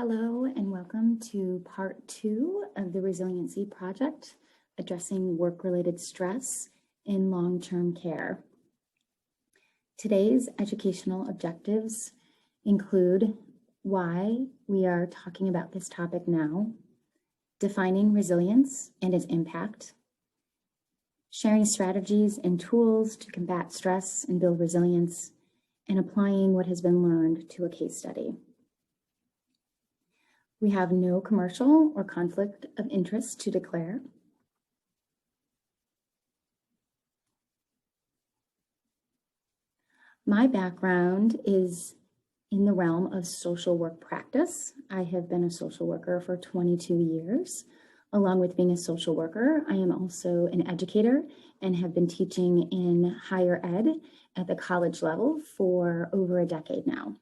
Hello and welcome to part 2 of the Resiliency Project, addressing work-related stress in long-term care. Today's educational objectives include why we are talking about this topic now, defining resilience and its impact, sharing strategies and tools to combat stress and build resilience, and applying what has been learned to a case study. We have no commercial or conflict of interest to declare. My background is in the realm of social work practice. I have been a social worker for 22 years. Along with being a social worker, I am also an educator and have been teaching in higher ed at the college level for over a decade now.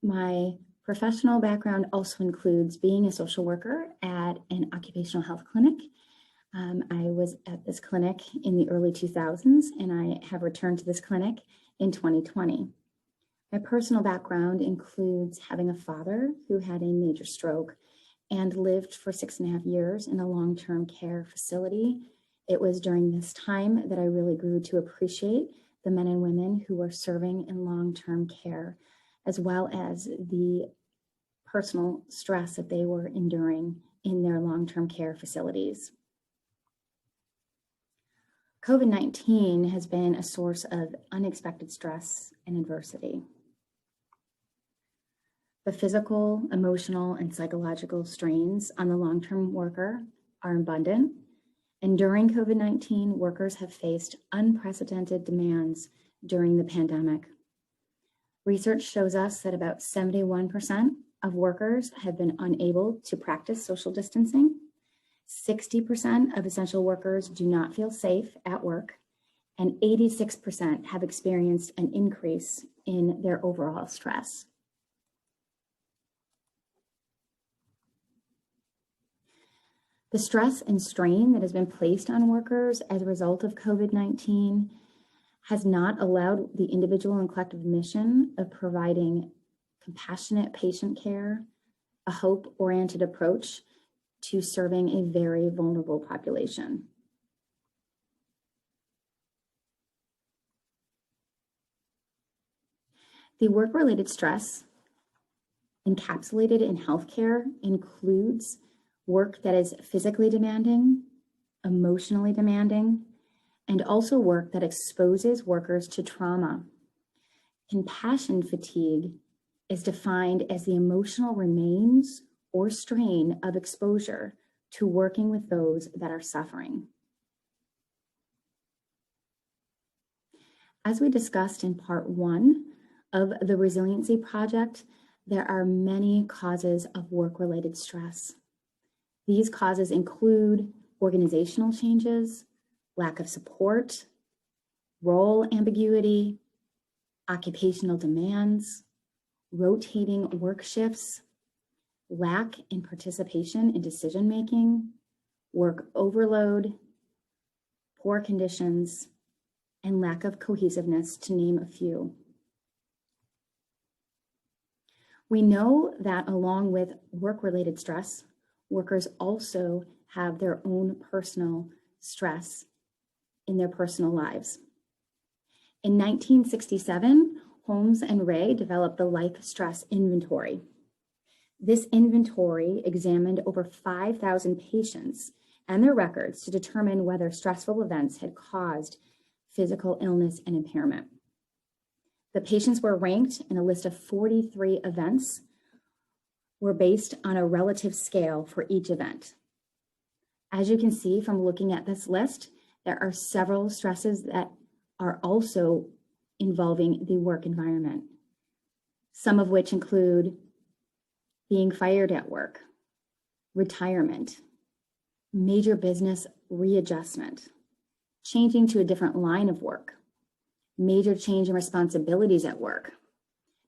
My professional background also includes being a social worker at an occupational health clinic. I was at this clinic in the early 2000s, and I have returned to this clinic in 2020. My personal background includes having a father who had a major stroke and lived for 6.5 years in a long-term care facility. It was during this time that I really grew to appreciate the men and women who were serving in long-term care, as well as the personal stress that they were enduring in their long-term care facilities. COVID-19 has been a source of unexpected stress and adversity. The physical, emotional, and psychological strains on the long-term worker are abundant, and during COVID-19, workers have faced unprecedented demands during the pandemic. Research shows us that about 71% of workers have been unable to practice social distancing. 60% of essential workers do not feel safe at work, and 86% have experienced an increase in their overall stress. The stress and strain that has been placed on workers as a result of COVID-19 has not allowed the individual and collective mission of providing compassionate patient care, a hope-oriented approach to serving a very vulnerable population. The work-related stress encapsulated in healthcare includes work that is physically demanding, emotionally demanding, and also work that exposes workers to trauma. Compassion fatigue is defined as the emotional remains or strain of exposure to working with those that are suffering. As we discussed in part 1 of the Resiliency Project, there are many causes of work-related stress. These causes include organizational changes, lack of support, role ambiguity, occupational demands, rotating work shifts, lack in participation in decision-making, work overload, poor conditions, and lack of cohesiveness, to name a few. We know that along with work-related stress, workers also have their own personal stress in their personal lives. In 1967, Holmes and Ray developed the Life Stress Inventory. This inventory examined over 5,000 patients and their records to determine whether stressful events had caused physical illness and impairment. The patients were ranked in a list of 43 events were based on a relative scale for each event. As you can see from looking at this list, there are several stresses that are also involving the work environment, some of which include being fired at work, retirement, major business readjustment, changing to a different line of work, major change in responsibilities at work,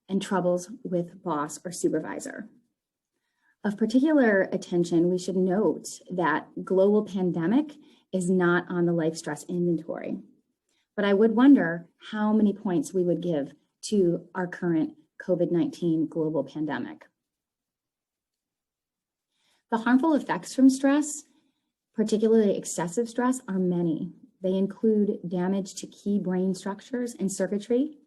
and troubles with boss or supervisor. Of particular attention, we should note that global pandemic is not on the life stress inventory. But I would wonder how many points we would give to our current COVID-19 global pandemic. The harmful effects from stress, particularly excessive stress, are many. They include damage to key brain structures and circuitry,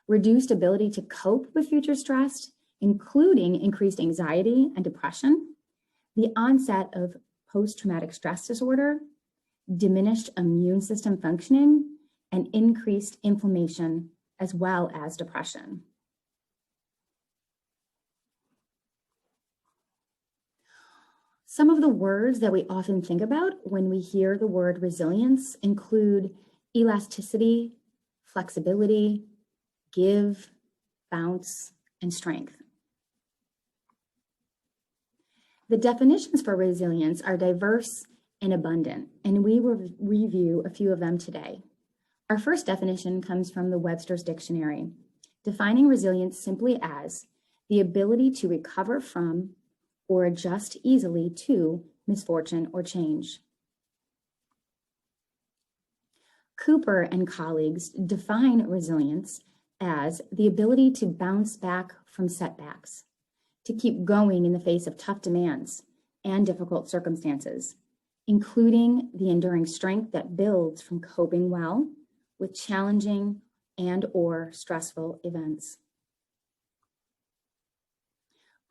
reduced ability to cope with future stress, including increased anxiety and depression, the onset of post-traumatic stress disorder, diminished immune system functioning, and increased inflammation, as well as depression. Some of the words that we often think about when we hear the word resilience include elasticity, flexibility, give, bounce, and strength. The definitions for resilience are diverse and abundant, and we will review a few of them today. Our first definition comes from the Webster's Dictionary, defining resilience simply as the ability to recover from or adjust easily to misfortune or change. Cooper and colleagues define resilience as the ability to bounce back from setbacks, to keep going in the face of tough demands and difficult circumstances, including the enduring strength that builds from coping well with challenging and/or stressful events.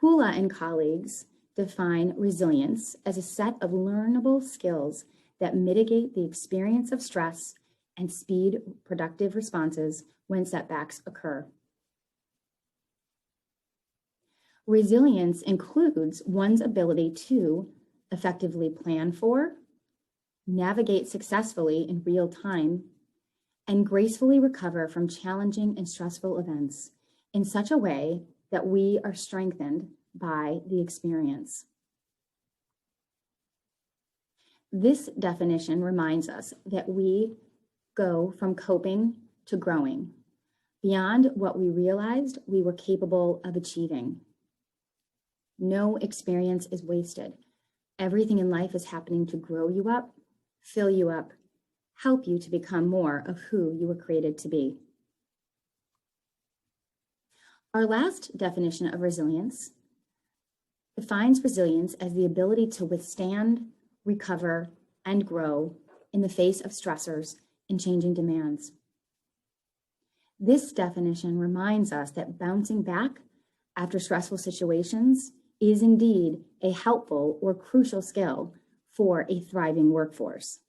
Pula and colleagues define resilience as a set of learnable skills that mitigate the experience of stress and speed productive responses when setbacks occur. Resilience includes one's ability to effectively plan for, navigate successfully in real time, and gracefully recover from challenging and stressful events in such a way that we are strengthened by the experience. This definition reminds us that we go from coping to growing, beyond what we realized we were capable of achieving. No experience is wasted. Everything in life is happening to grow you up, fill you up, help you to become more of who you were created to be. Our last definition of resilience defines resilience as the ability to withstand, recover, and grow in the face of stressors and changing demands. This definition reminds us that bouncing back after stressful situations is indeed a helpful or crucial skill for a thriving workforce.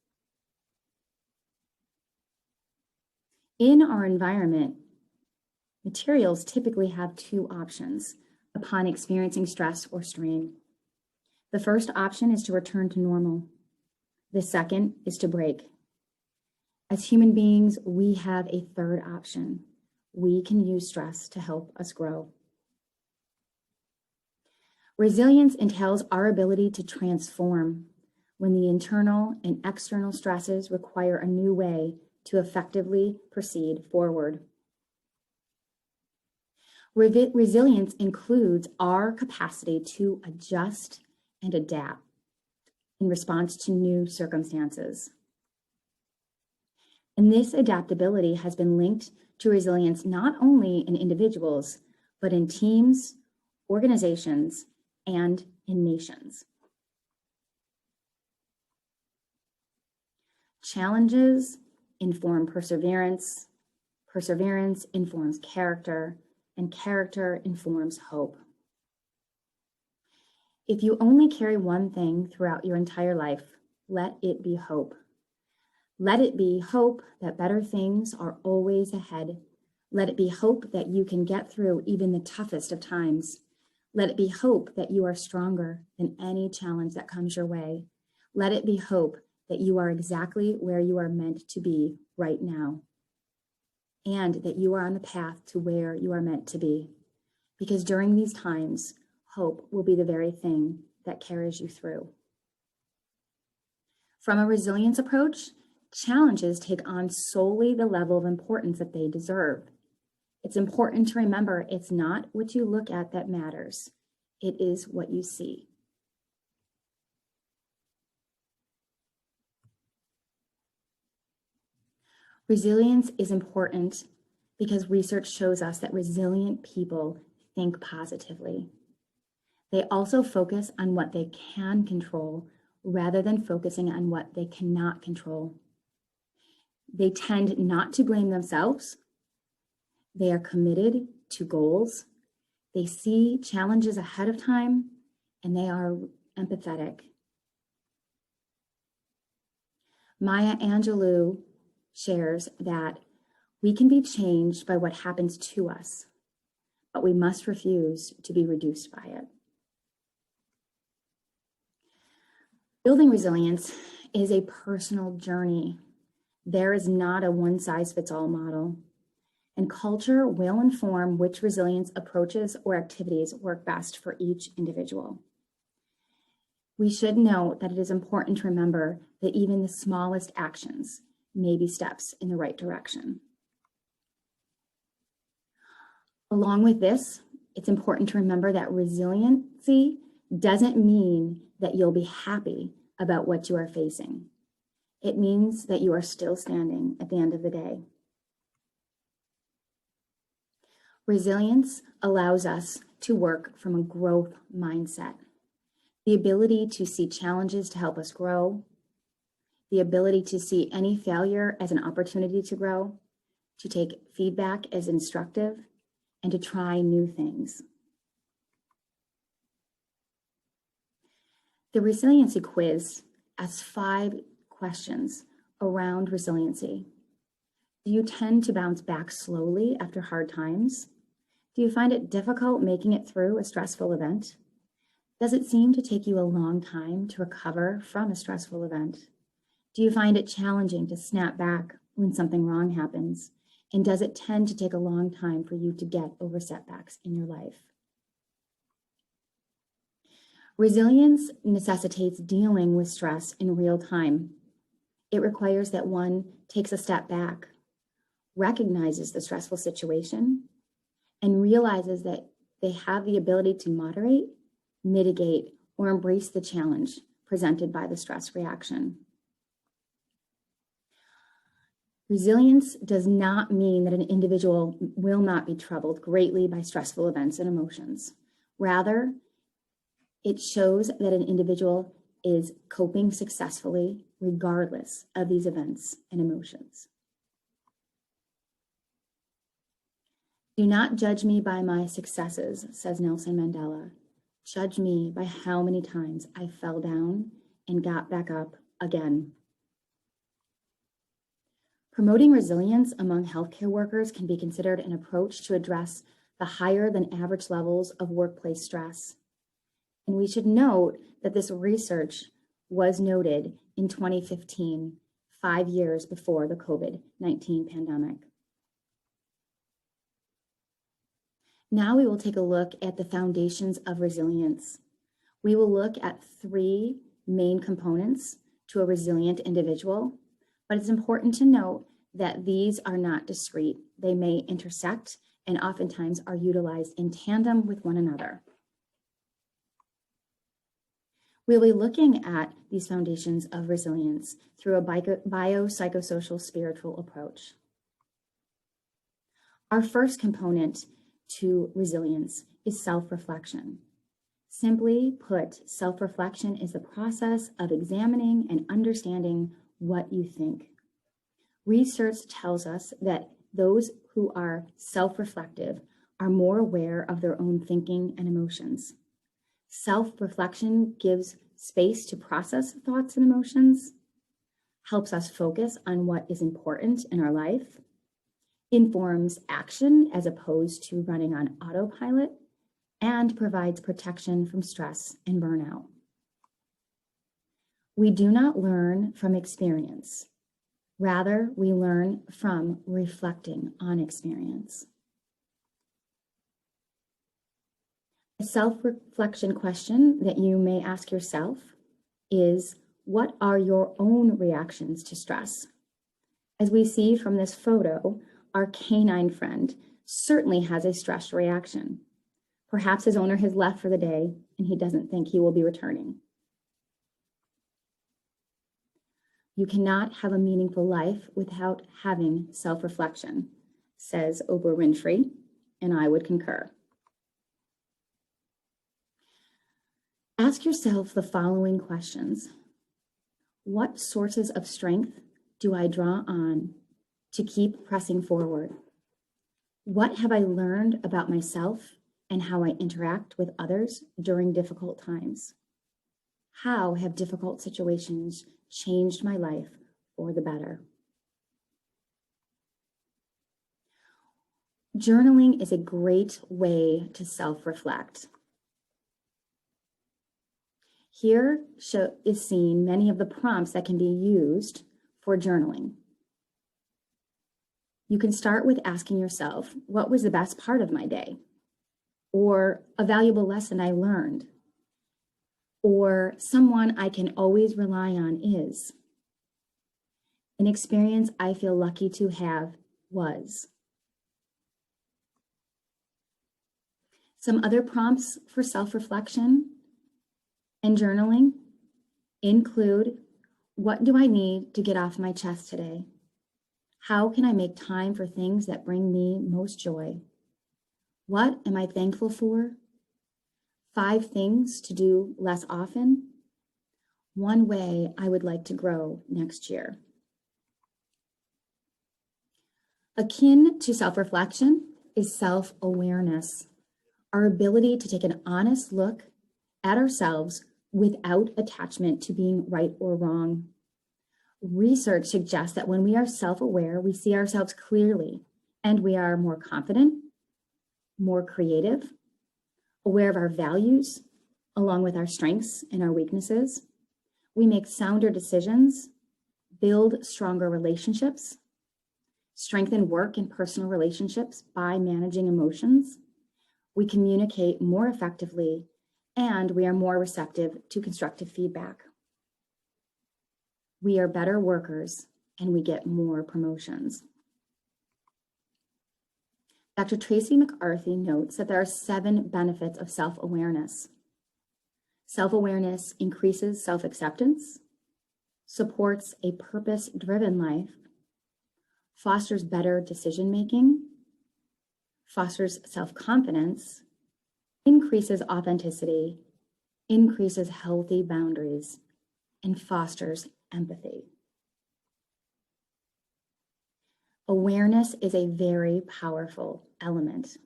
In our environment, materials typically have two options upon experiencing stress or strain. The first option is to return to normal. The second is to break. As human beings, we have a third option. We can use stress to help us grow. Resilience entails our ability to transform when the internal and external stresses require a new way to effectively proceed forward. Resilience includes our capacity to adjust and adapt in response to new circumstances. And this adaptability has been linked to resilience not only in individuals, but in teams, organizations, and in nations. Challenges inform perseverance, perseverance informs character, and character informs hope. If you only carry one thing throughout your entire life, let it be hope. Let it be hope that better things are always ahead. Let it be hope that you can get through even the toughest of times. Let it be hope that you are stronger than any challenge that comes your way. Let it be hope that you are exactly where you are meant to be right now, and that you are on the path to where you are meant to be. Because during these times, hope will be the very thing that carries you through. From a resilience approach, challenges take on solely the level of importance that they deserve. It's important to remember it's not what you look at that matters. It is what you see. Resilience is important because research shows us that resilient people think positively. They also focus on what they can control rather than focusing on what they cannot control. They tend not to blame themselves. They are committed to goals. They see challenges ahead of time, and they are empathetic. Maya Angelou shares that we can be changed by what happens to us, but we must refuse to be reduced by it. Building resilience is a personal journey. There is not a one-size-fits-all model, and culture will inform which resilience approaches or activities work best for each individual. We should note that it is important to remember that even the smallest actions may be steps in the right direction. Along with this, it's important to remember that resiliency doesn't mean that you'll be happy about what you are facing. It means that you are still standing at the end of the day. Resilience allows us to work from a growth mindset. The ability to see challenges to help us grow, the ability to see any failure as an opportunity to grow, to take feedback as instructive, and to try new things. The resiliency quiz asks 5 questions around resiliency. Do you tend to bounce back slowly after hard times? Do you find it difficult making it through a stressful event? Does it seem to take you a long time to recover from a stressful event? Do you find it challenging to snap back when something wrong happens? And does it tend to take a long time for you to get over setbacks in your life? Resilience necessitates dealing with stress in real time. It requires that one takes a step back, recognizes the stressful situation, and realizes that they have the ability to moderate, mitigate, or embrace the challenge presented by the stress reaction. Resilience does not mean that an individual will not be troubled greatly by stressful events and emotions. Rather, it shows that an individual is coping successfully regardless of these events and emotions. Do not judge me by my successes, says Nelson Mandela. Judge me by how many times I fell down and got back up again. Promoting resilience among healthcare workers can be considered an approach to address the higher than average levels of workplace stress. And we should note that this research was noted in 2015, 5 years before the COVID-19 pandemic. Now we will take a look at the foundations of resilience. We will look at 3 main components to a resilient individual, but it's important to note that these are not discrete. They may intersect and oftentimes are utilized in tandem with one another. We'll be looking at these foundations of resilience through a biopsychosocial spiritual approach. Our first component to resilience is self-reflection. Simply put, self-reflection is the process of examining and understanding what you think. Research tells us that those who are self-reflective are more aware of their own thinking and emotions. Self-reflection gives space to process thoughts and emotions, helps us focus on what is important in our life, informs action as opposed to running on autopilot, and provides protection from stress and burnout. We do not learn from experience. Rather, we learn from reflecting on experience. A self-reflection question that you may ask yourself is, what are your own reactions to stress? As we see from this photo, our canine friend certainly has a stress reaction. Perhaps his owner has left for the day and he doesn't think he will be returning. You cannot have a meaningful life without having self-reflection, says Oprah Winfrey, and I would concur. Ask yourself the following questions. What sources of strength do I draw on to keep pressing forward? What have I learned about myself and how I interact with others during difficult times? How have difficult situations changed my life for the better? Journaling is a great way to self-reflect. Here is seen many of the prompts that can be used for journaling. You can start with asking yourself, what was the best part of my day? Or a valuable lesson I learned? Or someone I can always rely on is. An experience I feel lucky to have was. Some other prompts for self-reflection and journaling include, what do I need to get off my chest today? How can I make time for things that bring me most joy? What am I thankful for? 5 things to do less often. 1 way I would like to grow next year. Akin to self-reflection is self-awareness, our ability to take an honest look at ourselves without attachment to being right or wrong. Research suggests that when we are self-aware, we see ourselves clearly and we are more confident, more creative, aware of our values, along with our strengths and our weaknesses. We make sounder decisions, build stronger relationships, strengthen work and personal relationships by managing emotions. We communicate more effectively, and we are more receptive to constructive feedback. We are better workers, and we get more promotions. Dr. Tracy McCarthy notes that there are 7 benefits of self-awareness. Self-awareness increases self-acceptance, supports a purpose-driven life, fosters better decision-making, fosters self-confidence, increases authenticity, increases healthy boundaries, and fosters empathy. Awareness is a very powerful element.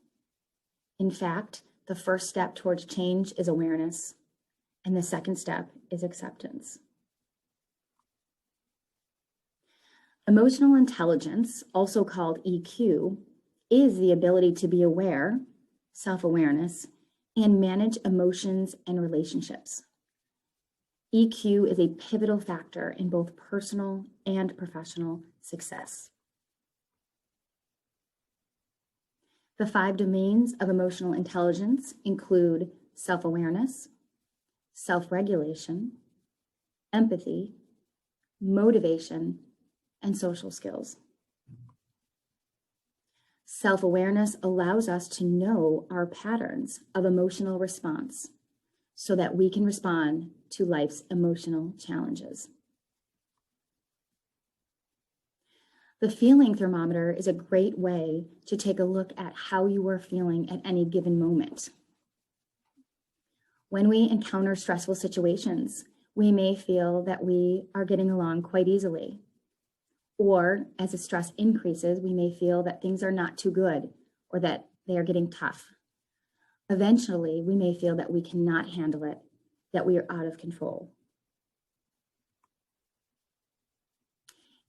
In fact, the first step towards change is awareness, and the second step is acceptance. Emotional intelligence, also called EQ, is the ability to be aware, self-awareness, and manage emotions and relationships. EQ is a pivotal factor in both personal and professional success. The 5 domains of emotional intelligence include self-awareness, self-regulation, empathy, motivation, and social skills. Self-awareness allows us to know our patterns of emotional response so that we can respond to life's emotional challenges. The feeling thermometer is a great way to take a look at how you are feeling at any given moment. When we encounter stressful situations, we may feel that we are getting along quite easily. Or as the stress increases, we may feel that things are not too good or that they are getting tough. Eventually, we may feel that we cannot handle it, that we are out of control.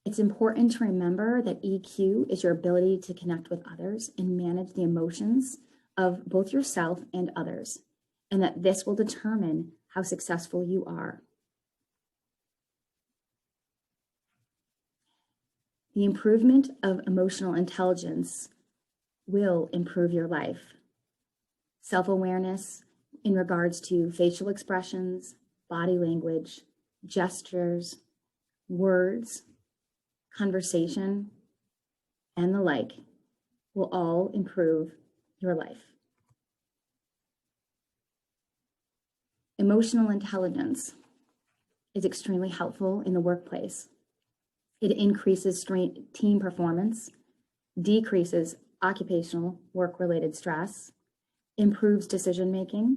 It's important to remember that EQ is your ability to connect with others and manage the emotions of both yourself and others, and that this will determine how successful you are. The improvement of emotional intelligence will improve your life. Self-awareness in regards to facial expressions, body language, gestures, words, conversation, and the like will all improve your life. Emotional intelligence is extremely helpful in the workplace. It increases team performance, decreases occupational work-related stress, improves decision-making,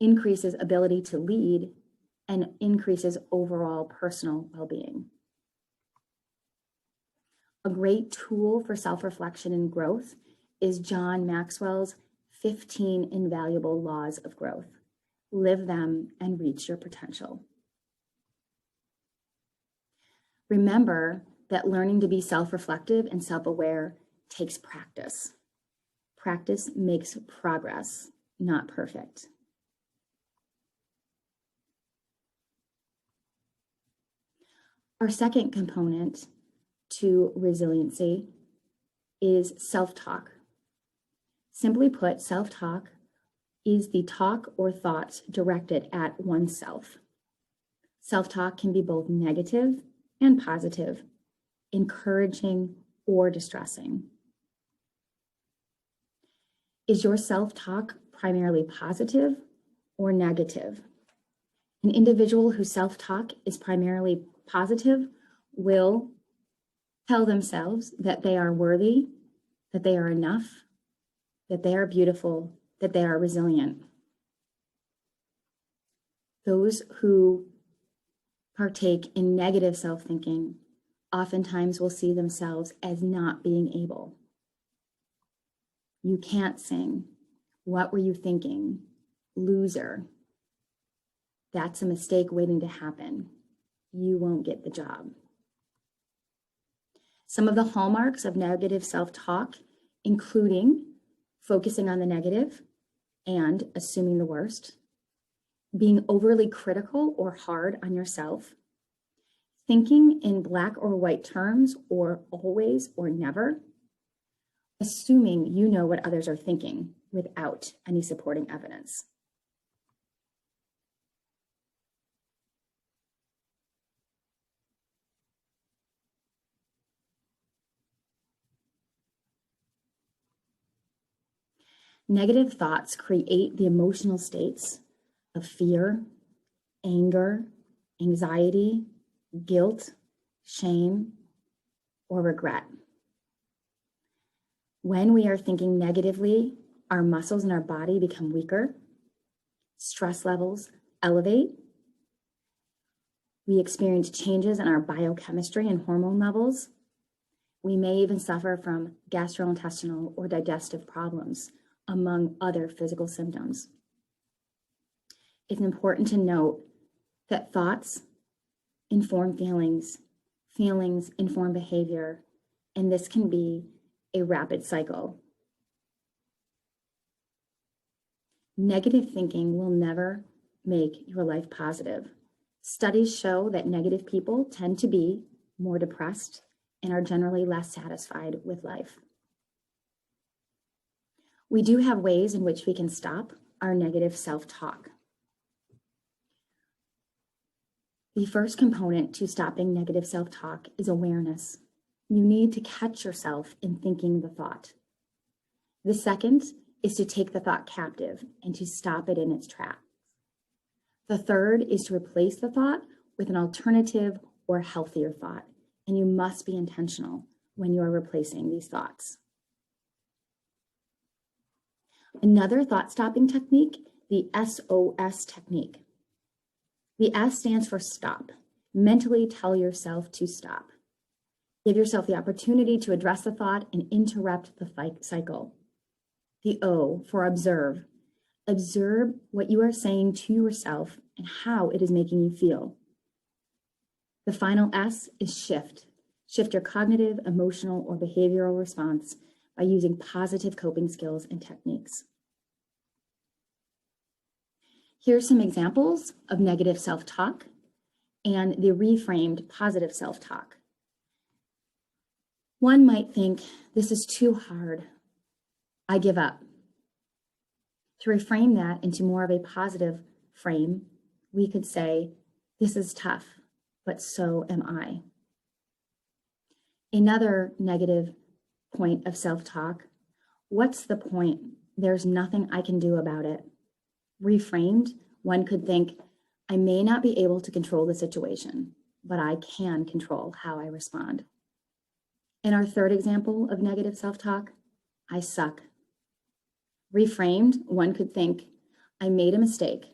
increases ability to lead, and increases overall personal well-being. A great tool for self-reflection and growth is John Maxwell's 15 invaluable laws of growth. Live them and reach your potential. Remember that learning to be self-reflective and self-aware takes practice. Practice makes progress, not perfect. Our second component to resiliency is self-talk. Simply put, self-talk is the talk or thoughts directed at oneself. Self-talk can be both negative and positive, encouraging or distressing. Is your self-talk primarily positive or negative? An individual whose self-talk is primarily positive will tell themselves that they are worthy, that they are enough, that they are beautiful, that they are resilient. Those who partake in negative self-thinking oftentimes will see themselves as not being able. You can't sing. What were you thinking? Loser. That's a mistake waiting to happen. You won't get the job. Some of the hallmarks of negative self-talk, including focusing on the negative and assuming the worst, being overly critical or hard on yourself, thinking in black or white terms or always or never, assuming you know what others are thinking without any supporting evidence. Negative thoughts create the emotional states of fear, anger, anxiety, guilt, shame, or regret. When we are thinking negatively, our muscles in our body become weaker, stress levels elevate, we experience changes in our biochemistry and hormone levels. We may even suffer from gastrointestinal or digestive problems, among other physical symptoms. It's important to note that thoughts inform feelings, feelings inform behavior, and this can be a rapid cycle. Negative thinking will never make your life positive. Studies show that negative people tend to be more depressed and are generally less satisfied with life. We do have ways in which we can stop our negative self-talk. The first component to stopping negative self-talk is awareness. You need to catch yourself in thinking the thought. The second is to take the thought captive and to stop it in its tracks. The third is to replace the thought with an alternative or healthier thought, and you must be intentional when you are replacing these thoughts. Another thought-stopping technique, the SOS technique. The S stands for stop. Mentally tell yourself to stop. Give yourself the opportunity to address the thought and interrupt the cycle. The O for observe. Observe what you are saying to yourself and how it is making you feel. The final S is shift. Shift your cognitive, emotional, or behavioral response by using positive coping skills and techniques. Here's some examples of negative self-talk and the reframed positive self-talk. One might think, this is too hard. I give up. To reframe that into more of a positive frame, we could say, this is tough, but so am I. Another negative point of self-talk, what's the point? There's nothing I can do about it. Reframed, one could think, I may not be able to control the situation, but I can control how I respond. In our third example of negative self-talk, I suck. Reframed, one could think, I made a mistake.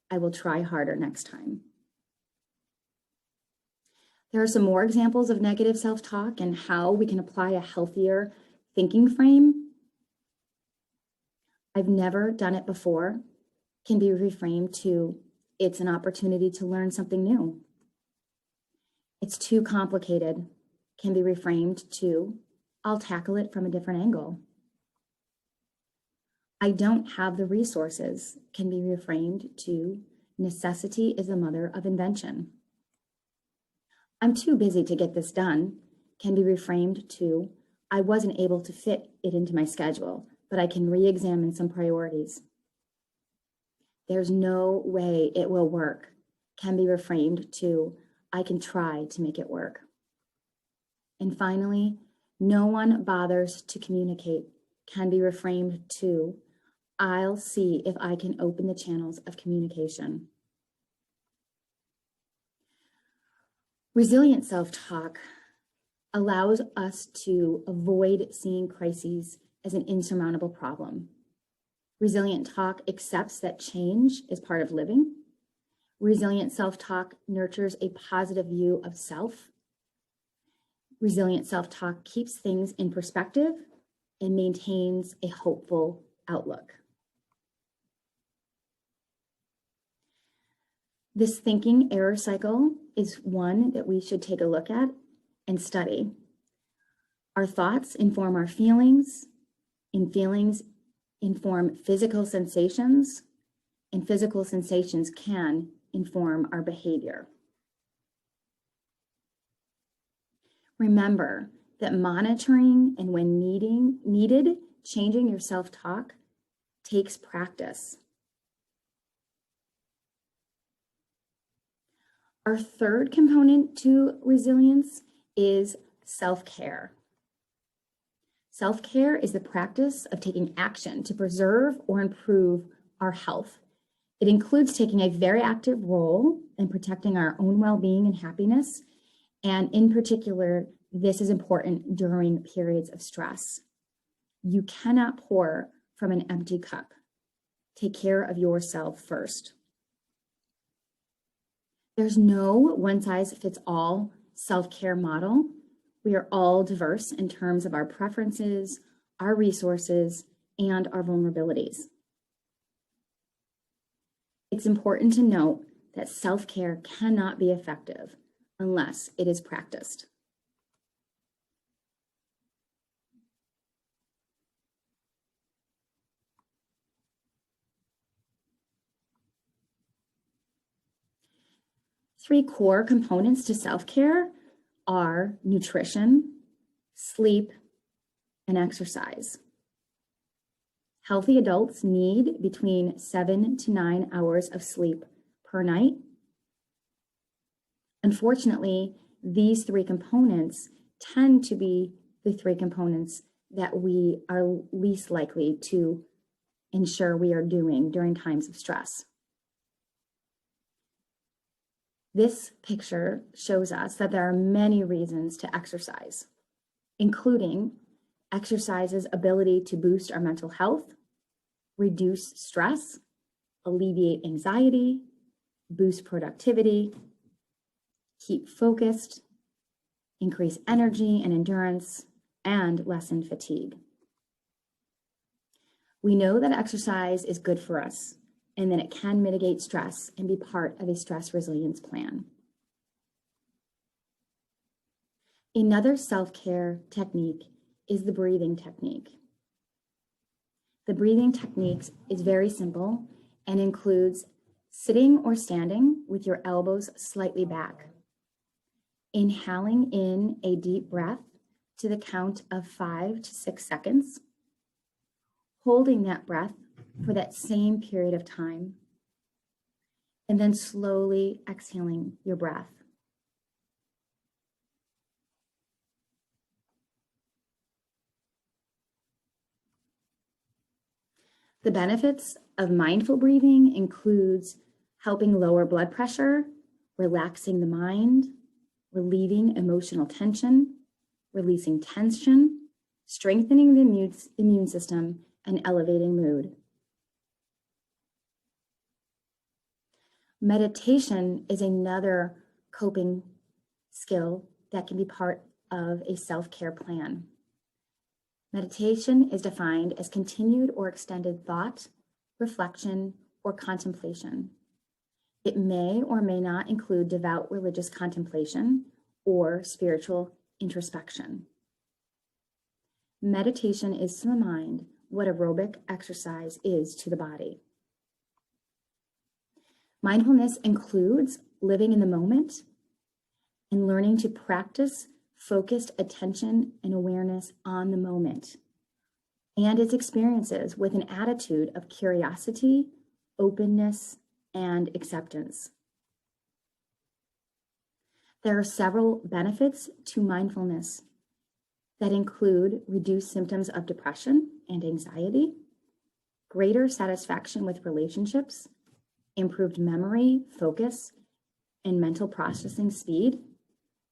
I will try harder next time. There are some more examples of negative self-talk and how we can apply a healthier thinking frame. I've never done it before can be reframed to, it's an opportunity to learn something new. It's too complicated can be reframed to, I'll tackle it from a different angle. I don't have the resources can be reframed to, necessity is the mother of invention. I'm too busy to get this done can be reframed to, I wasn't able to fit it into my schedule, but I can re-examine some priorities. There's no way it will work can be reframed to, I can try to make it work. And finally, no one bothers to communicate can be reframed to, I'll see if I can open the channels of communication. Resilient self-talk allows us to avoid seeing crises as an insurmountable problem. Resilient talk accepts that change is part of living. Resilient self-talk nurtures a positive view of self. Resilient self-talk keeps things in perspective and maintains a hopeful outlook. This thinking error cycle is one that we should take a look at and study. Our thoughts inform our feelings, and feelings inform physical sensations, and physical sensations can inform our behavior. Remember that monitoring and when needed, changing your self-talk takes practice. Our third component to resilience is self-care. Self-care is the practice of taking action to preserve or improve our health. It includes taking a very active role in protecting our own well-being and happiness. And in particular, this is important during periods of stress. You cannot pour from an empty cup. Take care of yourself first. There's no one-size-fits-all self-care model. We are all diverse in terms of our preferences, our resources, and our vulnerabilities. It's important to note that self-care cannot be effective unless it is practiced. Three core components to self-care are nutrition, sleep, and exercise. Healthy adults need between 7 to 9 hours of sleep per night. Unfortunately, these three components tend to be the three components that we are least likely to ensure we are doing during times of stress. This picture shows us that there are many reasons to exercise, including exercise's ability to boost our mental health, reduce stress, alleviate anxiety, boost productivity, keep focused, increase energy and endurance, and lessen fatigue. We know that exercise is good for us and that it can mitigate stress and be part of a stress resilience plan. Another self-care technique is the breathing technique. The breathing technique is very simple and includes sitting or standing with your elbows slightly back, inhaling in a deep breath to the count of 5 to 6 seconds, holding that breath for that same period of time, and then slowly exhaling your breath. The benefits of mindful breathing includes helping lower blood pressure, relaxing the mind, relieving emotional tension, releasing tension, strengthening the immune system, and elevating mood. Meditation is another coping skill that can be part of a self-care plan. Meditation is defined as continued or extended thought, reflection, or contemplation. It may or may not include devout religious contemplation or spiritual introspection. Meditation is to the mind what aerobic exercise is to the body. Mindfulness includes living in the moment and learning to practice focused attention and awareness on the moment and its experiences with an attitude of curiosity, openness, and acceptance. There are several benefits to mindfulness that include reduced symptoms of depression and anxiety, greater satisfaction with relationships, improved memory, focus, and mental processing speed,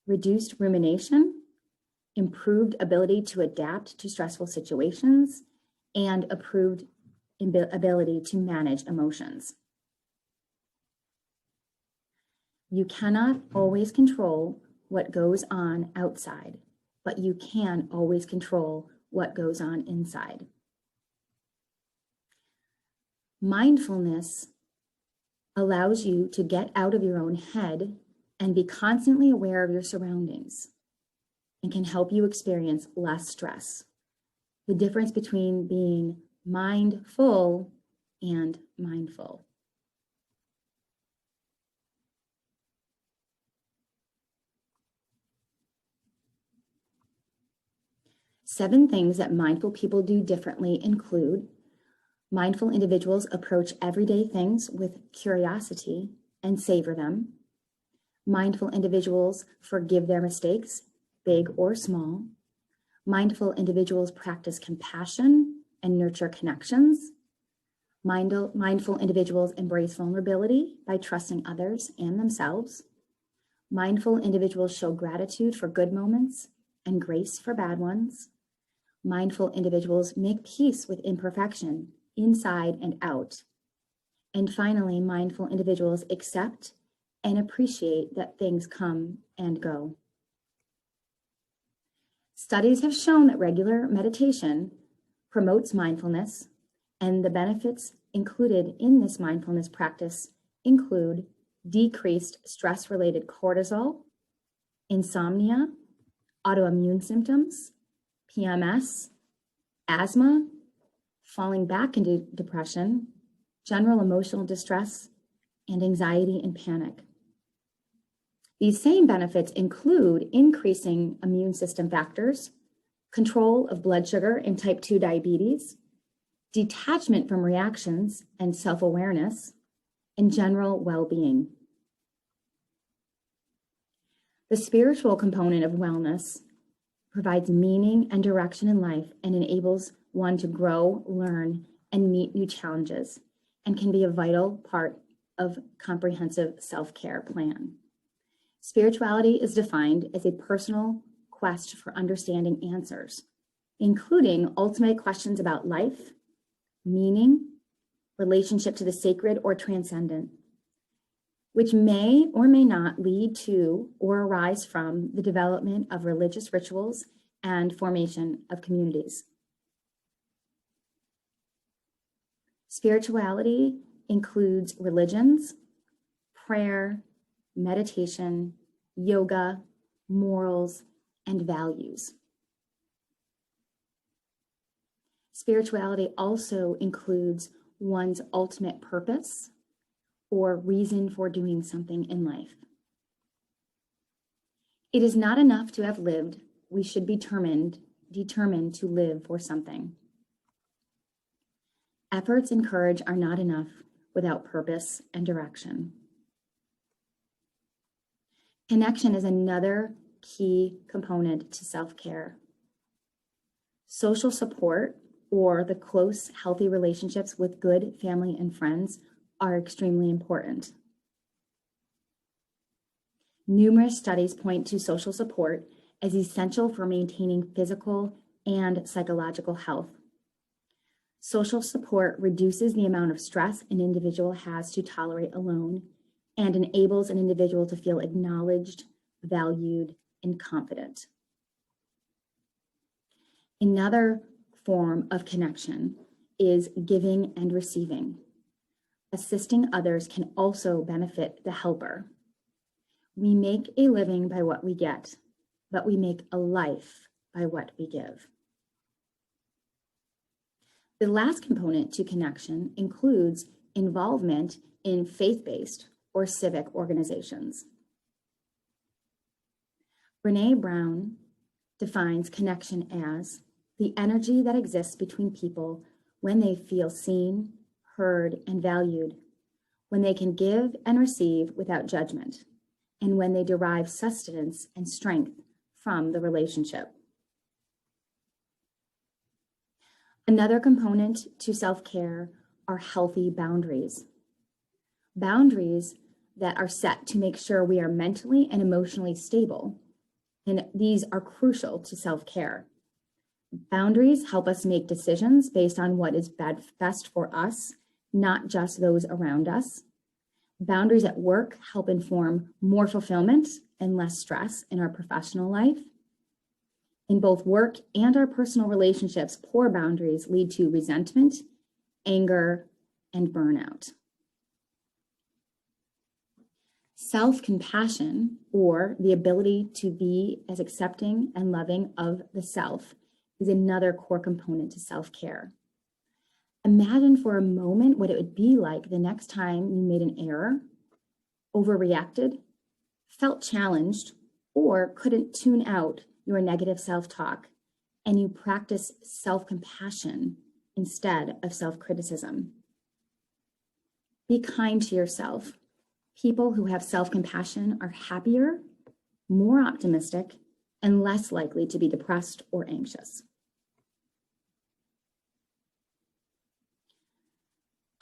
reduced rumination, improved ability to adapt to stressful situations, and improved ability to manage emotions. You cannot always control what goes on outside, but you can always control what goes on inside. Mindfulness allows you to get out of your own head and be constantly aware of your surroundings and can help you experience less stress. The difference between being mindful and mindful. Seven things that mindful people do differently include: mindful individuals approach everyday things with curiosity and savor them. Mindful individuals forgive their mistakes, big or small. Mindful individuals practice compassion and nurture connections. Mindful individuals embrace vulnerability by trusting others and themselves. Mindful individuals show gratitude for good moments and grace for bad ones. Mindful individuals make peace with imperfection, inside and out. And finally, mindful individuals accept and appreciate that things come and go. Studies have shown that regular meditation promotes mindfulness, and the benefits included in this mindfulness practice include decreased stress-related cortisol, insomnia, autoimmune symptoms, PMS, asthma, falling back into depression, general emotional distress, and anxiety and panic. These same benefits include increasing immune system factors, control of blood sugar and type 2 diabetes, detachment from reactions and self-awareness, and general well-being. The spiritual component of wellness provides meaning and direction in life and enables one to grow, learn, and meet new challenges, and can be a vital part of comprehensive self-care plan. Spirituality is defined as a personal quest for understanding answers, including ultimate questions about life, meaning, relationship to the sacred or transcendent, which may or may not lead to or arise from the development of religious rituals and formation of communities. Spirituality includes religions, prayer, meditation, yoga, morals, and values. Spirituality also includes one's ultimate purpose or reason for doing something in life. It is not enough to have lived. We should be determined to live for something. Efforts and courage are not enough without purpose and direction. Connection is another key component to self-care. Social support, or the close, healthy relationships with good family and friends, are extremely important. Numerous studies point to social support as essential for maintaining physical and psychological health. Social support reduces the amount of stress an individual has to tolerate alone and enables an individual to feel acknowledged, valued, and confident. Another form of connection is giving and receiving. Assisting others can also benefit the helper. We make a living by what we get, but we make a life by what we give. The last component to connection includes involvement in faith-based or civic organizations. Brené Brown defines connection as the energy that exists between people when they feel seen, heard, and valued, when they can give and receive without judgment, and when they derive sustenance and strength from the relationship. Another component to self-care are healthy boundaries. Boundaries that are set to make sure we are mentally and emotionally stable, and these are crucial to self-care. Boundaries help us make decisions based on what is best for us, not just those around us. Boundaries at work help inform more fulfillment and less stress in our professional life. In both work and our personal relationships, poor boundaries lead to resentment, anger, and burnout. Self-compassion, or the ability to be as accepting and loving of the self, is another core component to self-care. Imagine for a moment what it would be like the next time you made an error, overreacted, felt challenged, or couldn't tune out your negative self-talk, and you practice self-compassion instead of self-criticism. Be kind to yourself. People who have self-compassion are happier, more optimistic, and less likely to be depressed or anxious.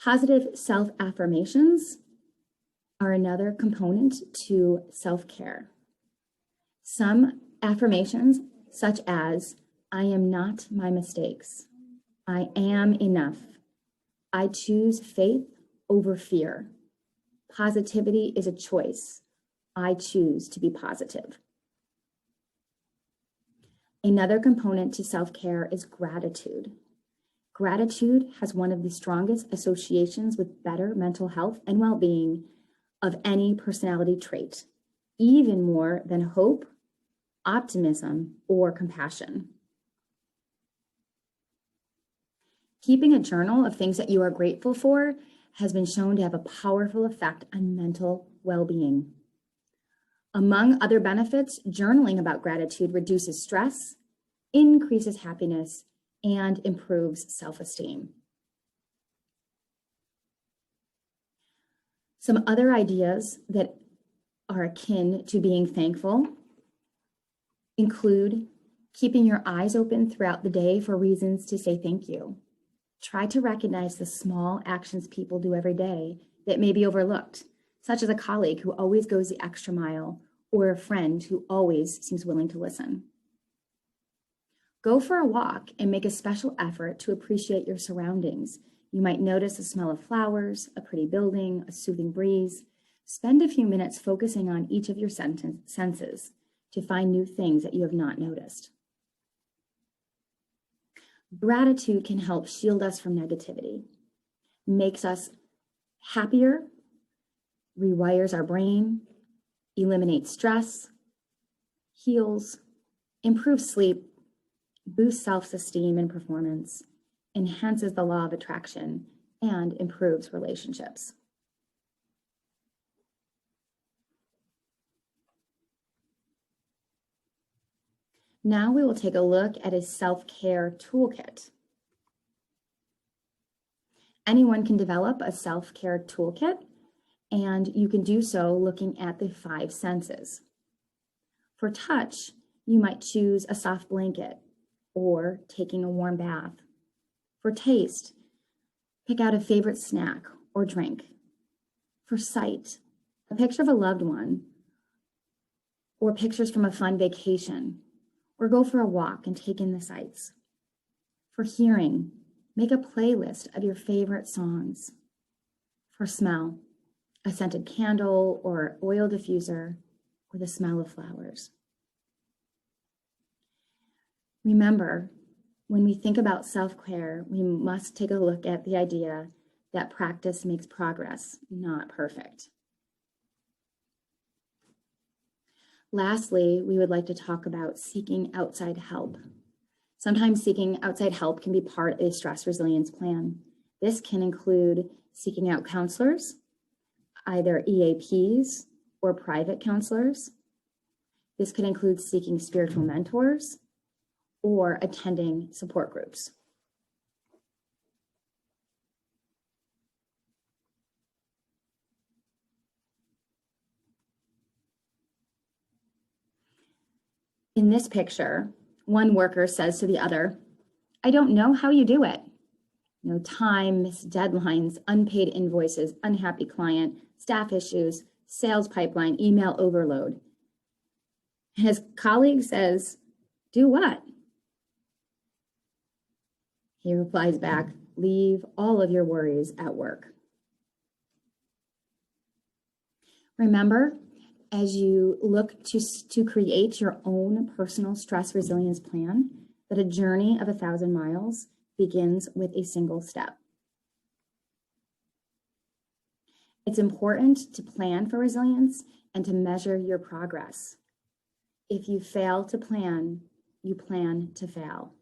Positive self-affirmations are another component to self-care. Some affirmations, such as, I am not my mistakes, I am enough, I choose faith over fear, positivity is a choice, I choose to be positive. Another component to self-care is gratitude. Gratitude has one of the strongest associations with better mental health and well-being of any personality trait, even more than hope, optimism, or compassion. Keeping a journal of things that you are grateful for has been shown to have a powerful effect on mental well-being. Among other benefits, journaling about gratitude reduces stress, increases happiness, and improves self-esteem. Some other ideas that are akin to being thankful include keeping your eyes open throughout the day for reasons to say thank you. Try to recognize the small actions people do every day that may be overlooked, such as a colleague who always goes the extra mile or a friend who always seems willing to listen. Go for a walk and make a special effort to appreciate your surroundings. You might notice the smell of flowers, a pretty building, a soothing breeze. Spend a few minutes focusing on each of your senses to find new things that you have not noticed. Gratitude can help shield us from negativity, makes us happier, rewires our brain, eliminates stress, heals, improves sleep, boosts self-esteem and performance, enhances the law of attraction, and improves relationships. Now we will take a look at a self-care toolkit. Anyone can develop a self-care toolkit, and you can do so looking at the 5 senses. For touch, you might choose a soft blanket or taking a warm bath. For taste, pick out a favorite snack or drink. For sight, a picture of a loved one or pictures from a fun vacation, or go for a walk and take in the sights. For hearing, make a playlist of your favorite songs. For smell, a scented candle or oil diffuser, or the smell of flowers. Remember, when we think about self-care, we must take a look at the idea that practice makes progress, not perfect. Lastly, we would like to talk about seeking outside help. Sometimes seeking outside help can be part of a stress resilience plan. This can include seeking out counselors, either EAPs or private counselors. This could include seeking spiritual mentors or attending support groups. In this picture, one worker says to the other, "I don't know how you do it." Time, missed deadlines, unpaid invoices, unhappy client, staff issues, sales pipeline, email overload. And his colleague says, "Do what?" He replies back, "Leave all of your worries at work." Remember, as you look to create your own personal stress resilience plan, that a journey of 1,000 miles begins with a single step. It's important to plan for resilience and to measure your progress. If you fail to plan, you plan to fail.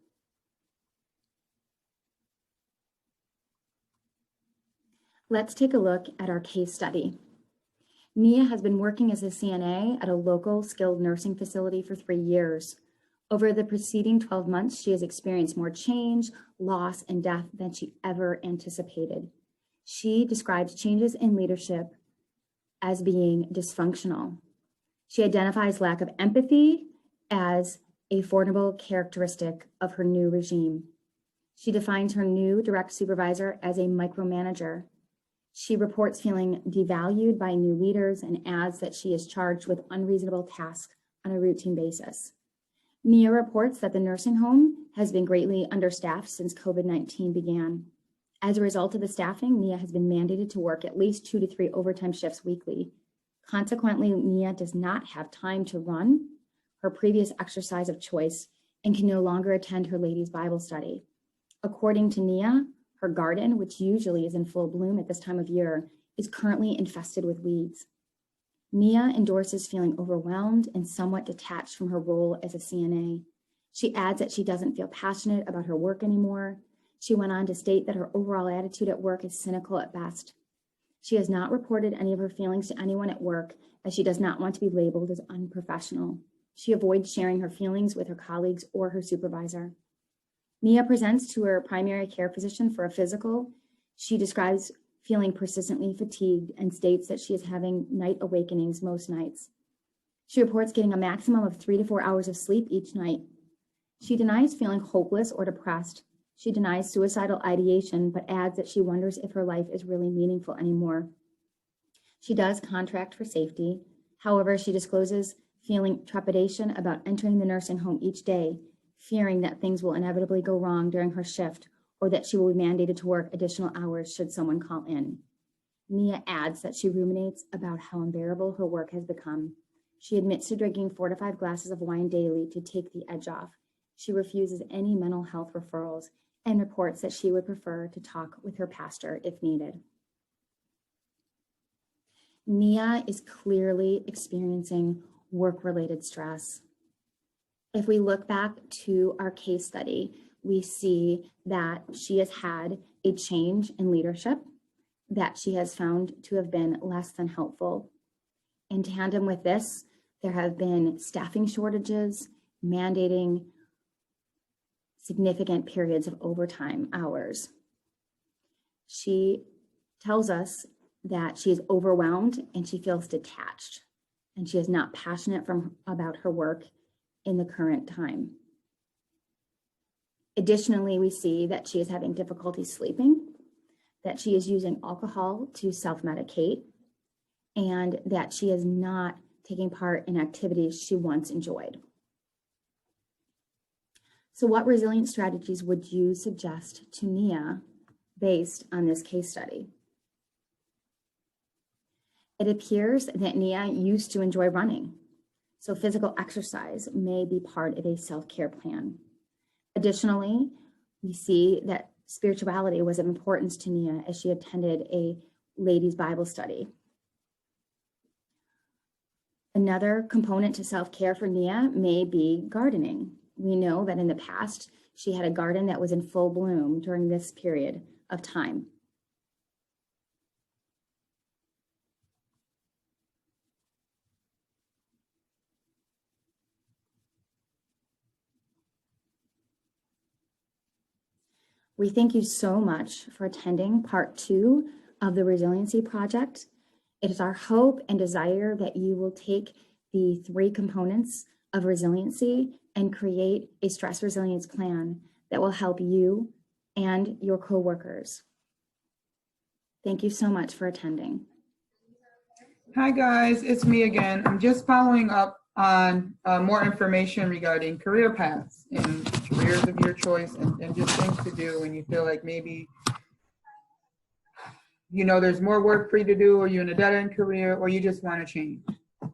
Let's take a look at our case study. Nia has been working as a CNA at a local skilled nursing facility for 3 years. Over the preceding 12 months, she has experienced more change, loss, and death than she ever anticipated. She describes changes in leadership as being dysfunctional. She identifies lack of empathy as a formidable characteristic of her new regime. She defines her new direct supervisor as a micromanager. She reports feeling devalued by new leaders and adds that she is charged with unreasonable tasks on a routine basis. Nia reports that the nursing home has been greatly understaffed since COVID-19 began. As a result of the staffing, Nia has been mandated to work at least 2 to 3 overtime shifts weekly. Consequently, Nia does not have time to run her previous exercise of choice and can no longer attend her ladies' Bible study. According to Nia, her garden, which usually is in full bloom at this time of year, is currently infested with weeds. Nia endorses feeling overwhelmed and somewhat detached from her role as a CNA. She adds that she doesn't feel passionate about her work anymore. She went on to state that her overall attitude at work is cynical at best. She has not reported any of her feelings to anyone at work, as she does not want to be labeled as unprofessional. She avoids sharing her feelings with her colleagues or her supervisor. Nia presents to her primary care physician for a physical. She describes feeling persistently fatigued and states that she is having night awakenings most nights. She reports getting a maximum of 3 to 4 hours of sleep each night. She denies feeling hopeless or depressed. She denies suicidal ideation, but adds that she wonders if her life is really meaningful anymore. She does contract for safety. However, she discloses feeling trepidation about entering the nursing home each day, fearing that things will inevitably go wrong during her shift or that she will be mandated to work additional hours should someone call in. Nia adds that she ruminates about how unbearable her work has become. She admits to drinking 4 to 5 glasses of wine daily to take the edge off. She refuses any mental health referrals and reports that she would prefer to talk with her pastor if needed. Nia is clearly experiencing work-related stress. If we look back to our case study, we see that she has had a change in leadership that she has found to have been less than helpful. In tandem with this, there have been staffing shortages, mandating significant periods of overtime hours. She tells us that she is overwhelmed and she feels detached, and she is not passionate about her work in the current time. Additionally, we see that she is having difficulty sleeping, that she is using alcohol to self-medicate, and that she is not taking part in activities she once enjoyed. So what resilience strategies would you suggest to Nia based on this case study? It appears that Nia used to enjoy running, so physical exercise may be part of a self-care plan. Additionally, we see that spirituality was of importance to Nia as she attended a ladies' Bible study. Another component to self-care for Nia may be gardening. We know that in the past, she had a garden that was in full bloom during this period of time. We thank you so much for attending part 2 of the Resiliency Project. It is our hope and desire that you will take the 3 components of resiliency and create a stress resilience plan that will help you and your coworkers. Thank you so much for attending. Hi guys, it's me again. I'm just following up on more information regarding career paths and careers of your choice and just things to do when you feel like maybe, you know, there's more work for you to do, or you're in a dead-end career, or you just want to change.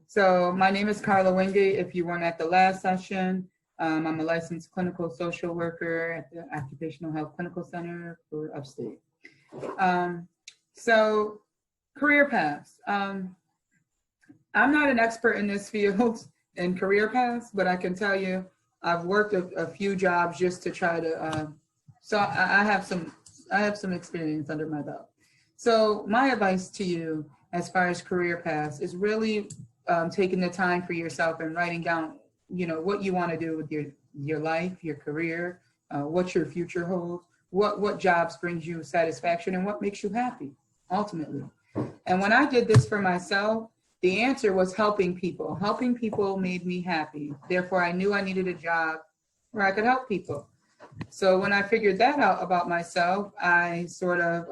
So my name is Carla Wingate. If you weren't at the last session, I'm a licensed clinical social worker at the Occupational Health Clinical Center for Upstate. So career paths. I'm not an expert in this field in career paths, but I can tell you I've worked a few jobs just to try to, so I have some experience under my belt. So my advice to you as far as career paths is really taking the time for yourself and writing down, you know, what you want to do with your life, your career, what your future holds, what jobs brings you satisfaction, and what makes you happy, ultimately. And when I did this for myself, the answer was helping people. Helping people made me happy. Therefore, I knew I needed a job where I could help people. So when I figured that out about myself, I sort of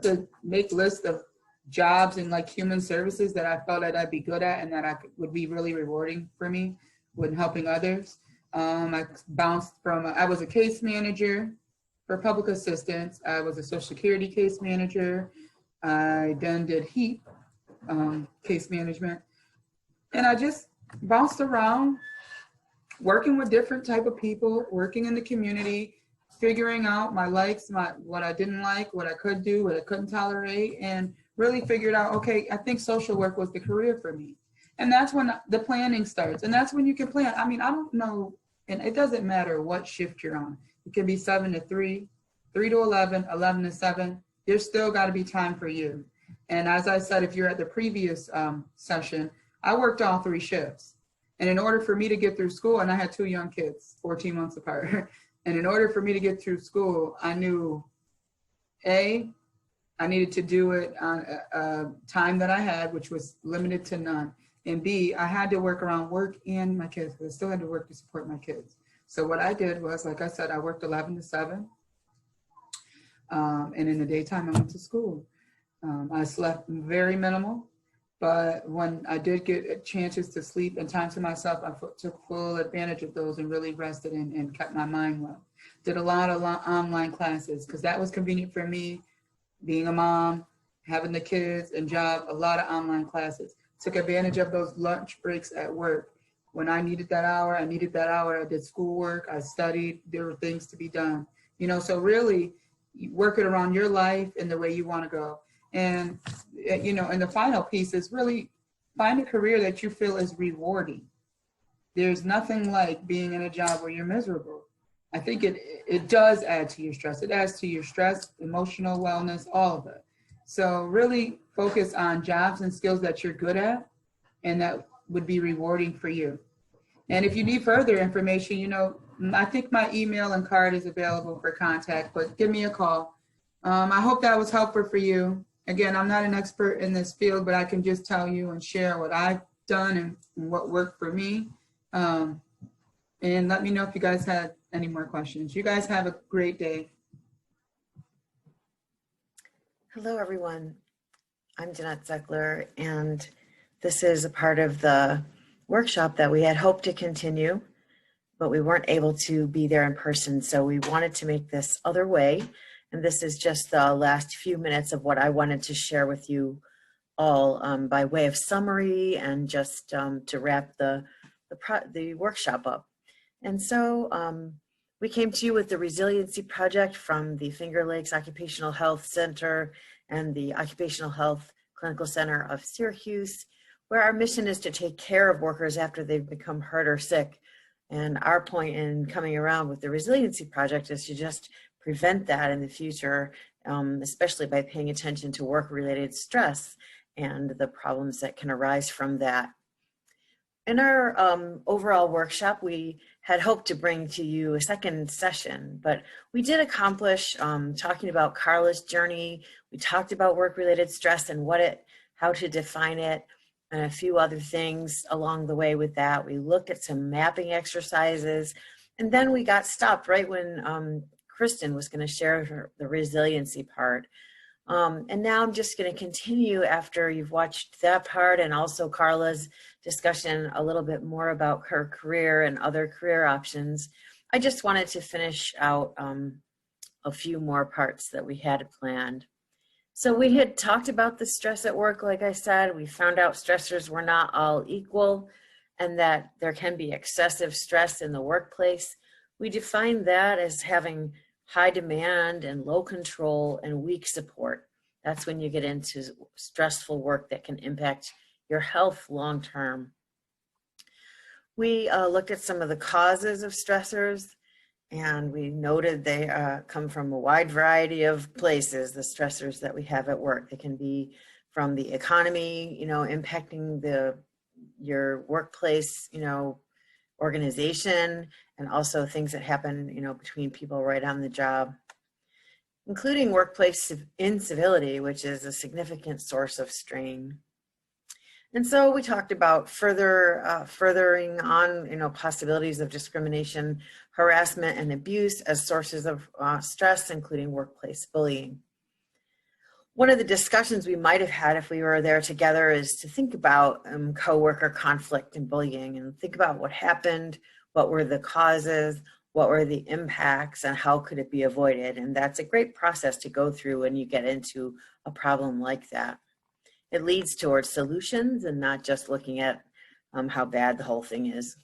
to make lists of jobs in like human services that I felt that I'd be good at and that would be really rewarding for me when helping others. I bounced from, I was a case manager for public assistance. I was a Social Security case manager. I then did HEAP, case management. And I just bounced around, working with different type of people, working in the community, figuring out my likes, what I didn't like, what I could do, what I couldn't tolerate, and really figured out, okay, I think social work was the career for me. And that's when the planning starts. And that's when you can plan. I mean, I don't know, and it doesn't matter what shift you're on. It can be 7 to 3, 3 to 11, 11 to 7. There's still got to be time for you. And as I said, if you're at the previous session, I worked all 3 shifts. And in order for me to get through school, and I had 2 young kids, 14 months apart. And in order for me to get through school, I knew, A, I needed to do it on a time that I had, which was limited to none. And B, I had to work around work and my kids, because I still had to work to support my kids. So what I did was, like I said, I worked 11 to 7. And in the daytime, I went to school. I slept very minimal, but when I did get chances to sleep and time to myself, I took full advantage of those and really rested and kept my mind well. Did a lot of online classes because that was convenient for me, being a mom, having the kids and job, a lot of online classes. Took advantage of those lunch breaks at work. When I needed that hour, I needed that hour. I did schoolwork, I studied, there were things to be done. You know, so really work it around your life and the way you want to go. And, you know, and the final piece is really find a career that you feel is rewarding. There's nothing like being in a job where you're miserable. I think it does add to your stress. It adds to your stress, emotional wellness, all of it. So really focus on jobs and skills that you're good at and that would be rewarding for you. And if you need further information, you know, I think my email and card is available for contact, but give me a call. I hope that was helpful for you. Again, I'm not an expert in this field, but I can just tell you and share what I've done and what worked for me. And let me know if you guys had any more questions. You guys have a great day. Hello, everyone. I'm Jeanette Zeckler, and this is a part of the workshop that we had hoped to continue, but we weren't able to be there in person. So we wanted to make this other way. And this is just the last few minutes of what I wanted to share with you all by way of summary and just to wrap the workshop up. And so we came to you with the Resiliency Project from the Finger Lakes Occupational Health Center and the Occupational Health Clinical Center of Syracuse, where our mission is to take care of workers after they've become hurt or sick. And our point in coming around with the Resiliency Project is to just prevent that in the future, especially by paying attention to work-related stress and the problems that can arise from that. In our overall workshop, we had hoped to bring to you a second session, but we did accomplish talking about Carla's journey. We talked about work-related stress and how to define it, and a few other things along the way with that. We looked at some mapping exercises, and then we got stopped right when Kristen was going to share the resiliency part. And now I'm just going to continue after you've watched that part and also Carla's discussion a little bit more about her career and other career options. I just wanted to finish out a few more parts that we had planned. So we had talked about the stress at work, like I said. We found out stressors were not all equal and that there can be excessive stress in the workplace. We defined that as having high demand and low control and weak support. That's when you get into stressful work that can impact your health long term. We looked at some of the causes of stressors, and we noted they come from a wide variety of places, the stressors that we have at work. They can be from the economy, impacting your workplace, organization, and also things that happen, between people right on the job, including workplace incivility, which is a significant source of strain. And so we talked about furthering on, possibilities of discrimination, harassment, and abuse as sources of stress, including workplace bullying. One of the discussions we might have had if we were there together is to think about coworker conflict and bullying, and think about what happened, what were the causes, what were the impacts, and how could it be avoided. And that's a great process to go through when you get into a problem like that. It leads towards solutions and not just looking at how bad the whole thing is.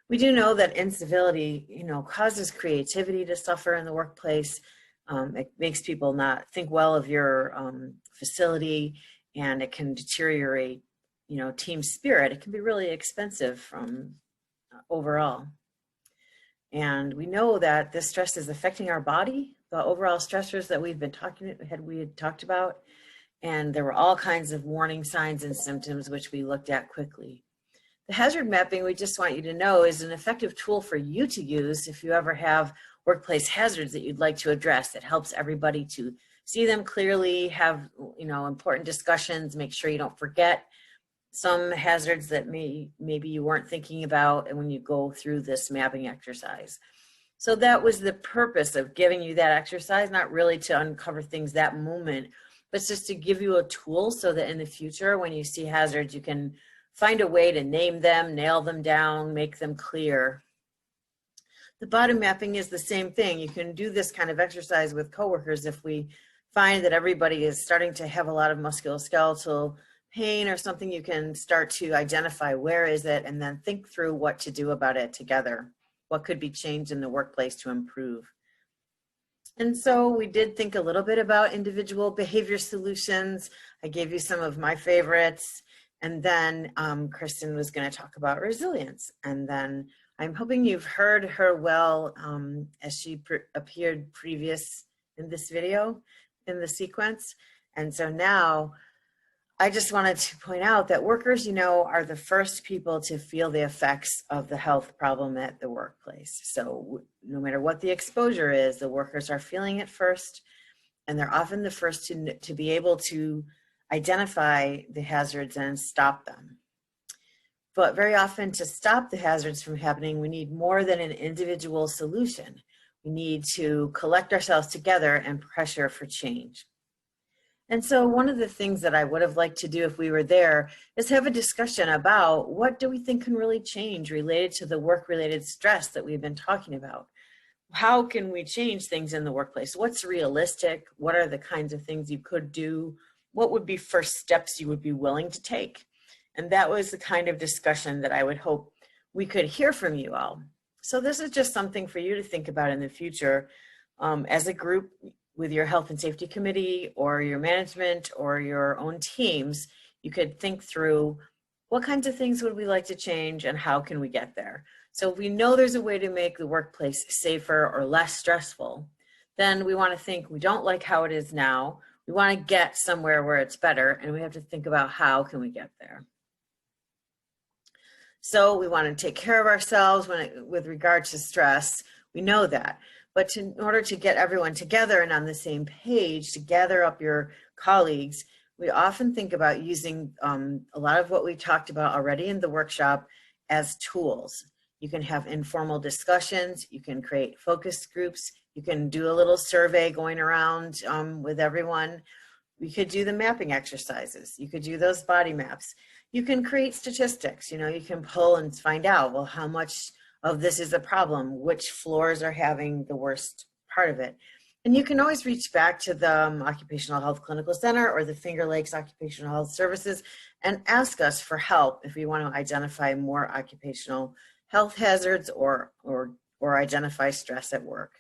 We do know that incivility, causes creativity to suffer in the workplace. It makes people not think well of your facility, and it can deteriorate, team spirit. It can be really expensive from overall. And we know that this stress is affecting our body, the overall stressors that we had talked about. And there were all kinds of warning signs and symptoms, which we looked at quickly. The hazard mapping, we just want you to know, is an effective tool for you to use if you ever have workplace hazards that you'd like to address. It helps everybody to see them clearly, have important discussions, make sure you don't forget some hazards that maybe you weren't thinking about, and when you go through this mapping exercise. So that was the purpose of giving you that exercise, not really to uncover things that moment, but just to give you a tool so that in the future, when you see hazards, you can find a way to name them, nail them down, make them clear. The bottom mapping is the same thing. You can do this kind of exercise with coworkers if we find that everybody is starting to have a lot of musculoskeletal pain or something. You can start to identify where is it and then think through what to do about it together. What could be changed in the workplace to improve? And so we did think a little bit about individual behavior solutions. I gave you some of my favorites. And then Kristen was going to talk about resilience. And then I'm hoping you've heard her well as she appeared previous in this video, in the sequence. And so now I just wanted to point out that workers, are the first people to feel the effects of the health problem at the workplace. So no matter what the exposure is, the workers are feeling it first, and they're often the first to be able to identify the hazards and stop them. But very often, to stop the hazards from happening, we need more than an individual solution. We need to collect ourselves together and pressure for change. And so one of the things that I would have liked to do if we were there is have a discussion about what do we think can really change related to the work-related stress that we've been talking about. How can we change things in the workplace? What's realistic? What are the kinds of things you could do? what would be first steps you would be willing to take? And that was the kind of discussion that I would hope we could hear from you all. So this is just something for you to think about in the future as a group with your health and safety committee or your management or your own teams. You could think through what kinds of things would we like to change and how can we get there? So if we know there's a way to make the workplace safer or less stressful, then we want to think we don't like how it is now. We want to get somewhere where it's better, and we have to think about how can we get there. So we want to take care of ourselves with regard to stress. We know that. But in order to get everyone together and on the same page, to gather up your colleagues, we often think about using a lot of what we talked about already in the workshop as tools. You can have informal discussions. You can create focus groups. You can do a little survey going around with everyone. We could do the mapping exercises. You could do those body maps. You can create statistics. You can pull and find out, well, how much of this is a problem? Which floors are having the worst part of it? And you can always reach back to the Occupational Health Clinical Center or the Finger Lakes Occupational Health Services and ask us for help if you want to identify more occupational health hazards or identify stress at work.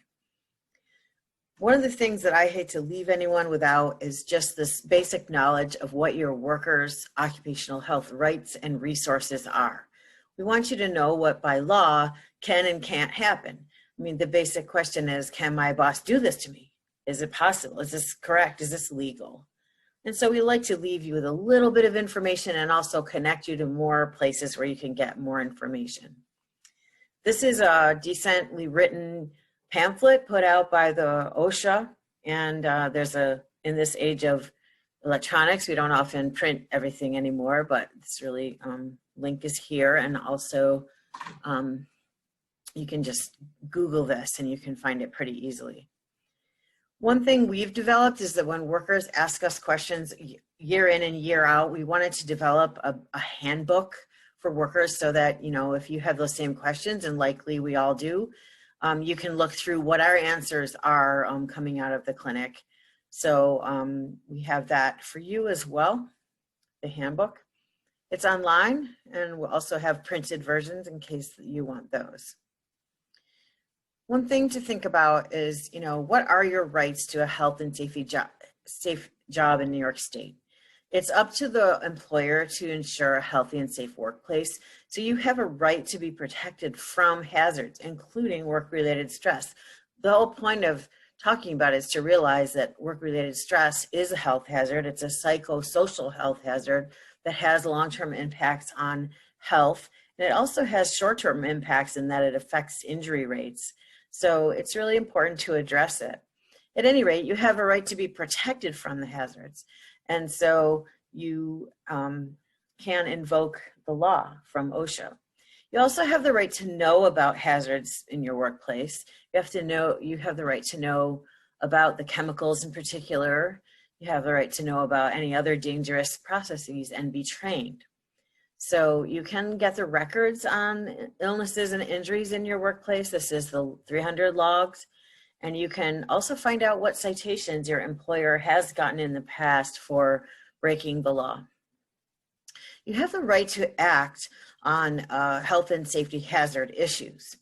One of the things that I hate to leave anyone without is just this basic knowledge of what your workers' occupational health rights and resources are. We want you to know what by law can and can't happen. I mean, the basic question is, can my boss do this to me? Is it possible? Is this correct? Is this legal? And so we like to leave you with a little bit of information and also connect you to more places where you can get more information. This is a decently written pamphlet put out by the OSHA, and in this age of electronics, we don't often print everything anymore, but it's really, link is here, and also you can just Google this and you can find it pretty easily. One thing we've developed is that when workers ask us questions year in and year out, we wanted to develop a handbook for workers so that, if you have those same questions, and likely we all do, you can look through what our answers are coming out of the clinic. So we have that for you as well, the handbook. It's online, and we'll also have printed versions in case you want those. One thing to think about is, what are your rights to a health and safe job in New York State? It's up to the employer to ensure a healthy and safe workplace. So you have a right to be protected from hazards, including work-related stress. The whole point of talking about it is to realize that work-related stress is a health hazard. It's a psychosocial health hazard that has long-term impacts on health. And it also has short-term impacts in that it affects injury rates. So it's really important to address it. At any rate, you have a right to be protected from the hazards. And so you can invoke the law from OSHA. You also have the right to know about hazards in your workplace. You have the right to know about the chemicals in particular. You have the right to know about any other dangerous processes and be trained. So you can get the records on illnesses and injuries in your workplace. This is the 300 logs. And you can also find out what citations your employer has gotten in the past for breaking the law. You have the right to act on health and safety hazard issues.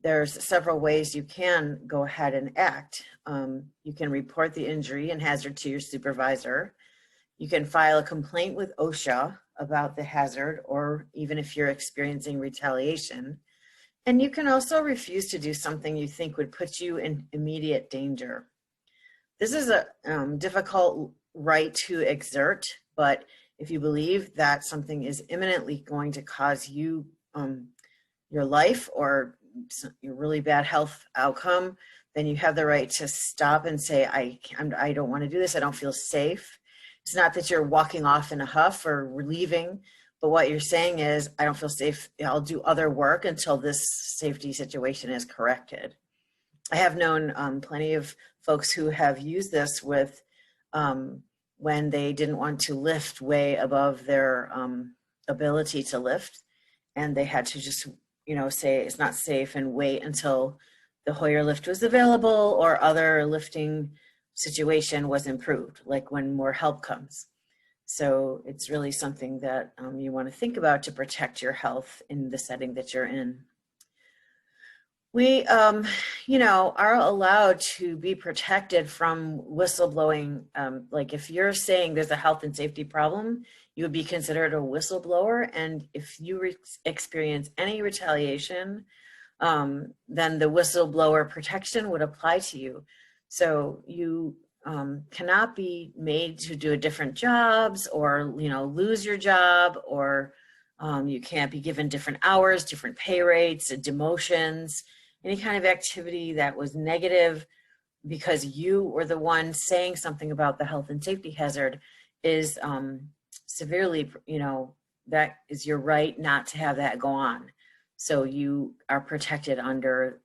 There's several ways you can go ahead and act. You can report the injury and hazard to your supervisor. You can file a complaint with OSHA about the hazard, or even if you're experiencing retaliation. And you can also refuse to do something you think would put you in immediate danger. This is a difficult right to exert, but if you believe that something is imminently going to cause you your life or your really bad health outcome, then you have the right to stop and say, I don't want to do this, I don't feel safe. It's not that you're walking off in a huff or leaving, but what you're saying is, I don't feel safe, I'll do other work until this safety situation is corrected. I have known plenty of folks who have used this with when they didn't want to lift way above their ability to lift, and they had to just, say it's not safe and wait until the Hoyer lift was available or other lifting situation was improved, like when more help comes. So it's really something that you want to think about to protect your health in the setting that you're in. We, are allowed to be protected from whistleblowing. Like if you're saying there's a health and safety problem, you would be considered a whistleblower. And if you experience any retaliation, then the whistleblower protection would apply to you. So you cannot be made to do a different jobs or, lose your job, or you can't be given different hours, different pay rates, demotions, any kind of activity that was negative because you were the one saying something about the health and safety hazard is severely, that is your right not to have that go on. So you are protected under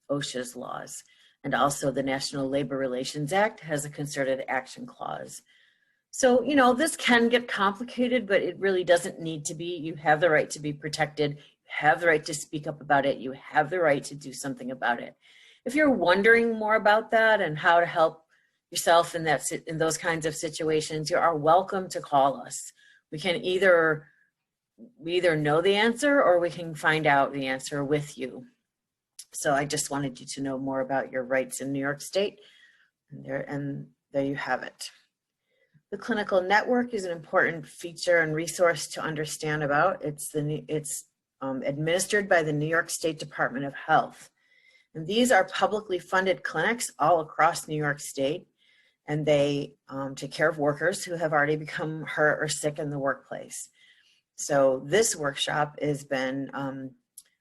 OSHA's laws. And also the National Labor Relations Act has a concerted action clause. So, this can get complicated, but it really doesn't need to be. You have the right to be protected. You have the right to speak up about it. You have the right to do something about it. If you're wondering more about that and how to help yourself in those kinds of situations, you are welcome to call us. We either know the answer or we can find out the answer with you. So I just wanted you to know more about your rights in New York State, and there you have it. The clinical network is an important feature and resource to understand about. It's administered by the New York State Department of Health. And these are publicly funded clinics all across New York State, and they take care of workers who have already become hurt or sick in the workplace. So this workshop has been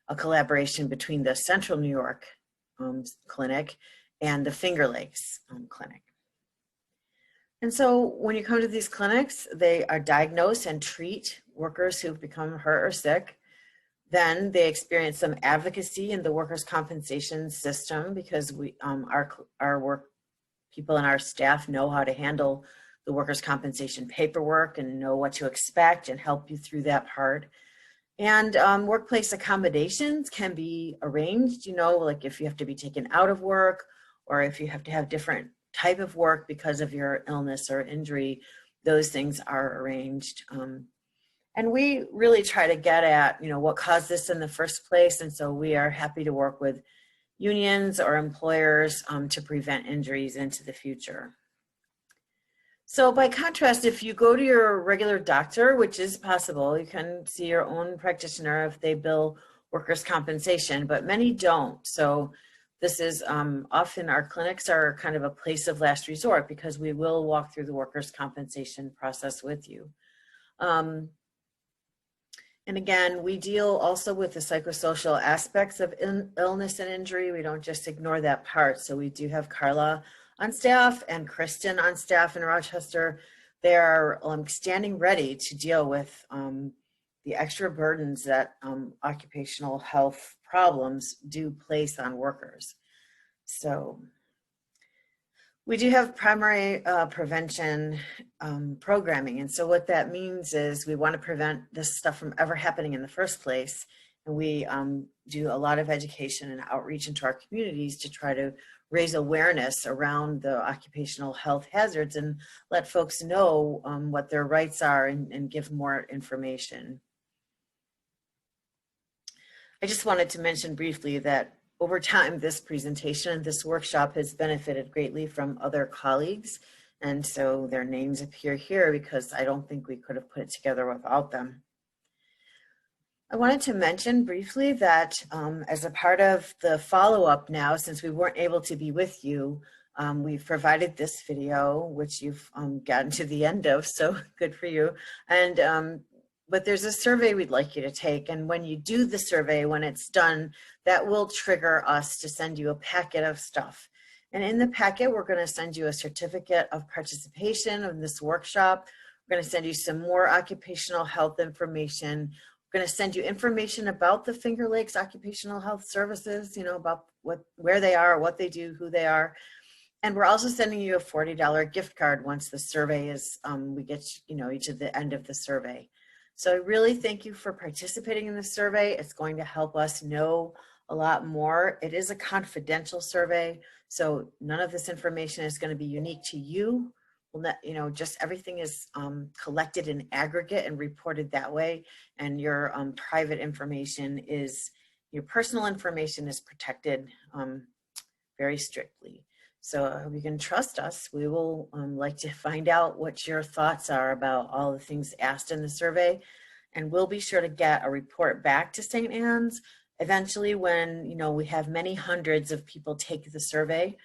a collaboration between the Central New York clinic and the Finger Lakes clinic. And so when you come to these clinics, they are diagnose and treat workers who've become hurt or sick. Then they experience some advocacy in the workers' compensation system because our work people and our staff know how to handle the workers' compensation paperwork and know what to expect and help you through that part. And workplace accommodations can be arranged, like if you have to be taken out of work or if you have to have different type of work because of your illness or injury, those things are arranged. And we really try to get at, what caused this in the first place. And so we are happy to work with unions or employers to prevent injuries into the future. So by contrast, if you go to your regular doctor, which is possible, you can see your own practitioner if they bill workers' compensation, but many don't. So this is often our clinics are kind of a place of last resort because we will walk through the workers' compensation process with you. And again, we deal also with the psychosocial aspects of illness and injury. We don't just ignore that part. So we do have Carla on staff and Kristen on staff in Rochester. They are standing ready to deal with the extra burdens that occupational health problems do place on workers. So we do have primary prevention programming. And so what that means is we want to prevent this stuff from ever happening in the first place. And we do a lot of education and outreach into our communities to try to raise awareness around the occupational health hazards and let folks know what their rights are and give more information. I just wanted to mention briefly that over time, this presentation, this workshop has benefited greatly from other colleagues. And so their names appear here because I don't think we could have put it together without them. I wanted to mention briefly that as a part of the follow-up now, since we weren't able to be with you, we've provided this video, which you've gotten to the end of, so good for you. And but there's a survey we'd like you to take. And when you do the survey, when it's done, that will trigger us to send you a packet of stuff. And in the packet, we're going to send you a certificate of participation in this workshop. We're going to send you some more occupational health information. We're going to send you information about the Finger Lakes Occupational Health Services, about where they are, what they do, who they are. And we're also sending you a $40 gift card once the survey is, we get, you to the end of the survey. So I really thank you for participating in the survey. It's going to help us know a lot more. It is a confidential survey, so none of this information is going to be unique to you. you know, just everything is collected in aggregate and reported that way. And your private information is, your personal information is protected very strictly. So you can trust us. We will like to find out what your thoughts are about all the things asked in the survey. And we'll be sure to get a report back to St. Anne's eventually when, you know, we have many hundreds of people take the survey.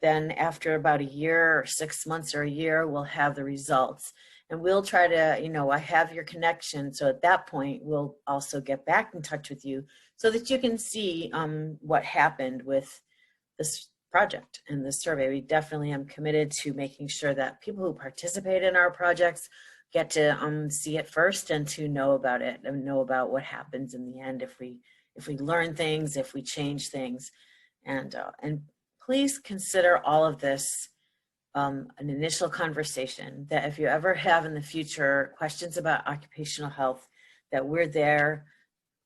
Then after about a year or 6 months or a year, we'll have the results. And we'll try to, you know, I have your connection. So at that point, we'll also get back in touch with you so that you can see what happened with this project and this survey. We definitely am committed to making sure that people who participate in our projects get to see it first and to know about it and know about what happens in the end if we learn things, if we change things. And please consider all of this an initial conversation, that if you ever have in the future questions about occupational health, that we're there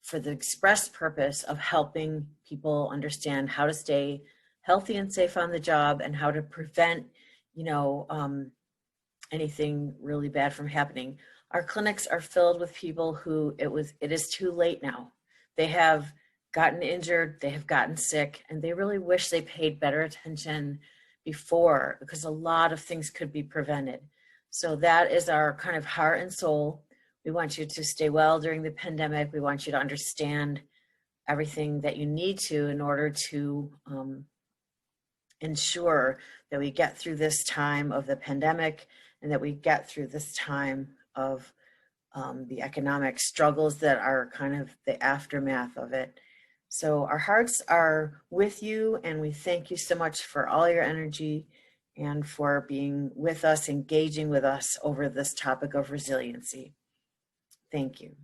for the express purpose of helping people understand how to stay healthy and safe on the job and how to prevent, you know, anything really bad from happening. Our clinics are filled with people who it is too late now. They have gotten injured, they have gotten sick, and they really wish they paid better attention before, because a lot of things could be prevented. So that is our kind of heart and soul. We want you to stay well during the pandemic. We want you to understand everything that you need to in order to ensure that we get through this time of the pandemic and that we get through this time of the economic struggles that are kind of the aftermath of it. So our hearts are with you, and we thank you so much for all your energy and for being with us, engaging with us over this topic of resiliency. Thank you.